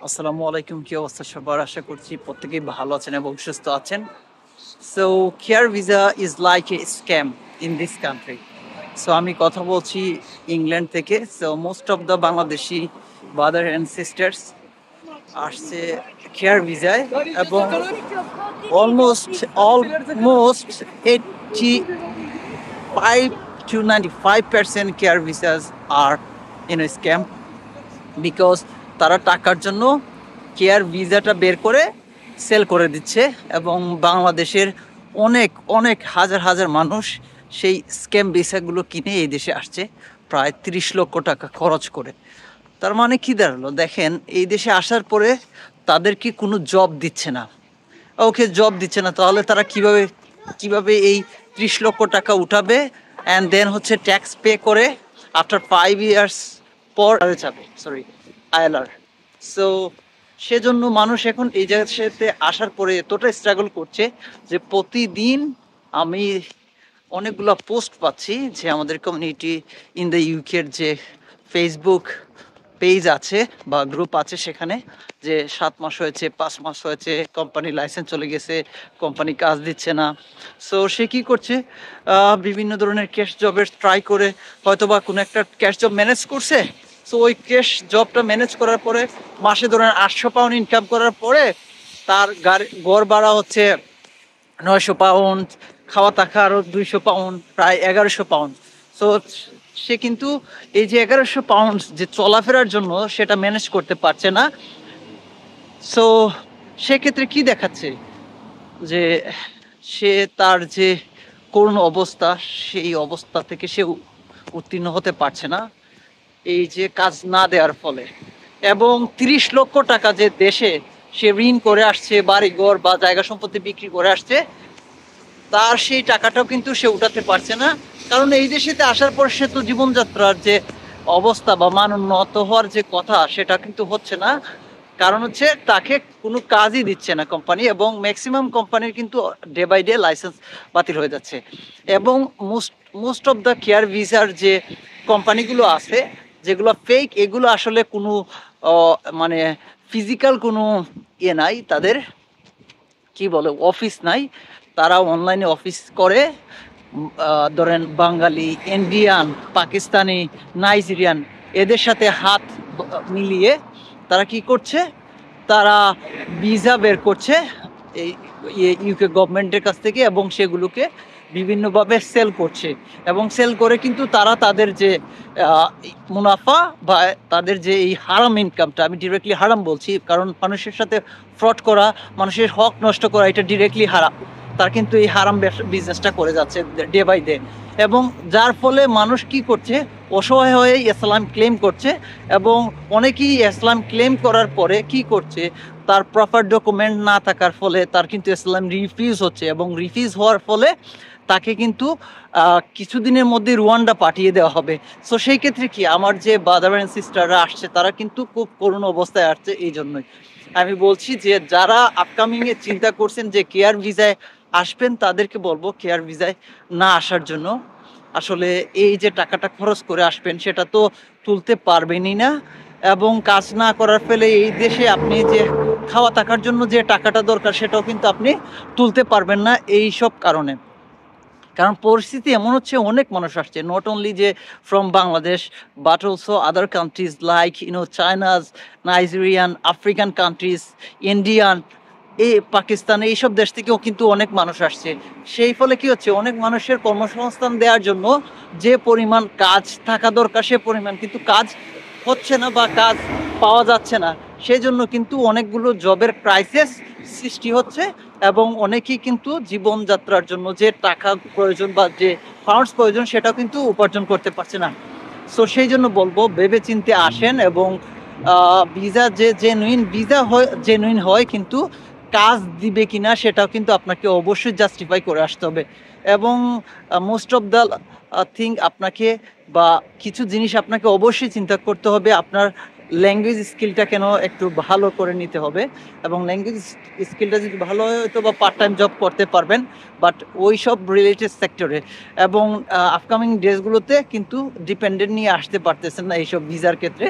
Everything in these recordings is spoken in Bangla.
আসসালামু আলাইকুম, কি অবস্থা সবার? আশা করছি প্রত্যেকেই ভালো আছেন এবং সুস্থ আছেন। So care visa is like a scam in this country. So আমি কথা বলছি ইংল্যান্ড থেকে। So most of the Bangladeshi brother and sisters আসছে কেয়ার ভিসায়, এবং almost 85 to 95% care visas are in scam, because তারা টাকার জন্য কেয়ার ভিসাটা বের করে সেল করে দিচ্ছে। এবং বাংলাদেশের অনেক অনেক হাজার হাজার মানুষ সেই স্ক্যাম ভিসাগুলো কিনে এই দেশে আসছে, প্রায় 30 লক্ষ টাকা খরচ করে। তার মানে কি দাঁড়ালো দেখেন, এই দেশে আসার পরে তাদেরকে কোনো জব দিচ্ছে না। ওকে, জব দিচ্ছে না, তাহলে তারা কিভাবে কিভাবে এই 30 লক্ষ টাকা উঠাবে? অ্যান্ড দেন হচ্ছে ট্যাক্স পে করে আফটার 5 ইয়ার্স পর যাবে, সরি, আইএলআর। সো সেজন্য মানুষ এখন এই জায়গাতে আসার পরে এতটা স্ট্রাগল করছে যে প্রতিদিন আমি অনেকগুলো পোস্ট পাচ্ছি যে আমাদের কমিউনিটি ইন দ্য ইউকের যে ফেসবুক পেজ আছে বা গ্রুপ আছে, সেখানে যে 7 মাস হয়েছে, 5 মাস হয়েছে, কোম্পানি লাইসেন্স চলে গেছে, কোম্পানি কাজ দিচ্ছে না। সো সে কি করছে, বিভিন্ন ধরনের ক্যাশ জবের ট্রাই করে হয়তো বা কোনো একটা ক্যাশ জব ম্যানেজ করছে। সো ওই ক্যাশ জবটা ম্যানেজ করার পরে মাসে ধরেন 800 পাউন্ড ইনকাম করার পরে তার গড় ভাড়া হচ্ছে 900 পাউন্ড, খাওয়া থাকা আরো 200 পাউন্ড, প্রায় 1100 পাউন্ড। সো সে কিন্তু এই যে 1100 পাউন্ড যে চলাফেরার জন্য সেটা ম্যানেজ করতে পারছে না। সো সেক্ষেত্রে কি দেখাচ্ছে যে সে তার যে করুণ অবস্থা, সেই অবস্থা থেকে সে উত্তীর্ণ হতে পারছে না এই যে কাজ না দেওয়ার ফলে। এবং 30 লক্ষ টাকা যে দেশে সে ঋণ করে আসছে, বাড়িঘর বা জায়গা সম্পত্তি বিক্রি করে আসছে, তার সেই টাকাটাও কিন্তু সে উঠাতে পারছে না। কারণ এই দেশেতে আসার পর সে তো জীবনযাত্রার যে অবস্থা বা মান উন্নত হওয়ার যে কথা, সেটা কিন্তু হচ্ছে না। কারণ হচ্ছে তাকে কোনো কাজই দিচ্ছে না কোম্পানি, এবং ম্যাক্সিমাম কোম্পানির কিন্তু ডে বাই ডে লাইসেন্স বাতিল হয়ে যাচ্ছে। এবং মোস্ট অফ দ্য কেয়ার ভিসার যে কোম্পানিগুলো আছে, যেগুলো ফেক, এগুলো আসলে কোনো মানে ফিজিক্যাল কোনো ইয়ে নাই তাদের, কি বলে, অফিস নাই। তারা অনলাইনে অফিস করে। ধরেন বাঙালি, ইন্ডিয়ান, পাকিস্তানি, নাইজেরিয়ান, এদের সাথে হাত মিলিয়ে তারা কি করছে, তারা ভিসা বের করছে এই ইউকে গভর্নমেন্টের কাছ থেকে, এবং সেগুলোকে বিভিন্নভাবে সেল করছে। এবং সেল করে কিন্তু তারা তাদের যে মুনাফা বা তাদের যে এই হারাম ইনকামটা, আমি ডিরেক্টলি হারাম বলছি কারণ মানুষের সাথে ফ্রড করা, মানুষের হক নষ্ট করা, এটা ডিরেক্টলি হারাম। তার কিন্তু এই হারাম বিজনেসটা করে যাচ্ছে ডে বাই ডে। এবং যার ফলে মানুষ কি করছে, অসহায় হয়ে ইসলাম ক্লেম করছে। এবং অনেকেই ইসলাম ক্লেম করার পরে কি করছে, তার প্রপার ডকুমেন্ট না থাকার ফলে তার কিন্তু ইসলাম রিফিউজ হচ্ছে, এবং রিফিউজ হওয়ার ফলে তাকে কিন্তু কিছুদিনের মধ্যে রুয়ান্ডা পাঠিয়ে দেওয়া হবে। সো সেই ক্ষেত্রে কি, আমার যে ব্রাদার অ্যান্ড সিস্টাররা আসছে তারা কিন্তু খুব করুণ অবস্থায় আসছে। এই জন্যই আমি বলছি যে যারা আপকামিং এ চিন্তা করছেন যে কেয়ার ভিসায় আসবেন, তাদেরকে বলবো কেয়ার ভিসায় না আসার জন্য। আসলে এই যে টাকাটা খরচ করে আসবেন সেটা তো তুলতে পারবেনই না, এবং কাজ না করার ফলে এই দেশে আপনি যে খাওয়া থাকার জন্য যে টাকাটা দরকার সেটাও কিন্তু আপনি তুলতে পারবেন না এই সব কারণে। কারণ পরিস্থিতি এমন হচ্ছে, অনেক মানুষ আসছে, নট অনলি যে from Bangladesh, but also other countries like চায়নাজ, Nigerian, African countries, Indian, এই পাকিস্তান, এইসব দেশ থেকেও কিন্তু অনেক মানুষ আসছে। সেই ফলে কি হচ্ছে, অনেক মানুষের কর্মসংস্থান দেওয়ার জন্য যে পরিমাণ কাজ থাকা দরকার সে পরিমাণ কিন্তু কাজ হচ্ছে না বা কাজ পাওয়া যাচ্ছে না। সেই জন্য কিন্তু অনেকগুলো জবের ক্রাইসিস সৃষ্টি হচ্ছে, এবং অনেকেই কিন্তু জীবনযাত্রার জন্য যে টাকা প্রয়োজন বা যে ফান্ডস প্রয়োজন সেটাও কিন্তু উপার্জন করতে পারছে না। সো সেই জন্য বলবো ভেবে চিন্তে আসেন, এবং ভিসা যে জেনুইন হয় কিন্তু কাজ দিবে কিনা সেটাও কিন্তু আপনাকে অবশ্যই জাস্টিফাই করে আসতে হবে। এবং মোস্ট অফ দ্য থিং আপনাকে, বা কিছু জিনিস আপনাকে অবশ্যই চিন্তা করতে হবে, আপনার ল্যাঙ্গুয়েজ স্কিলটা কেন একটু ভালো করে নিতে হবে। এবং ল্যাঙ্গুয়েজ স্কিলটা যদি ভালো হয় হয়তো বা পার্ট টাইম জব করতে পারবেন, বাট ওই সব রিলেটেড সেক্টরে। এবং আপকামিং ডেজগুলোতে কিন্তু ডিপেন্ডেন্ট নিয়ে আসতে পারতেছেন না এইসব ভিসার ক্ষেত্রে।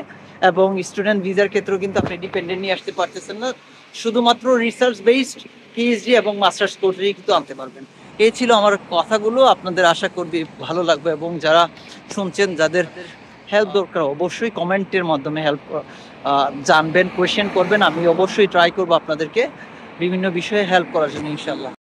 এবং স্টুডেন্ট ভিসার ক্ষেত্রেও কিন্তু আপনি ডিপেন্ডেন্ট নিয়ে আসতে পারতেছেন না, শুধুমাত্র রিসার্চ বেসড পিএইচডি এবং মাস্টার্স কোর্সেই কিন্তু আনতে পারবেন। এই ছিল আমার কথাগুলো, আপনাদের আশা করবি ভালো লাগবে, এবং যারা শুনছেন যাদের হেল্প দরকার অবশ্যই কমেন্টের মাধ্যমে হেল্প জানবেন, কোয়েশ্চেন করবেন, আমি অবশ্যই ট্রাই করবো আপনাদেরকে বিভিন্ন বিষয়ে হেল্প করার জন্য ইনশাল্লাহ।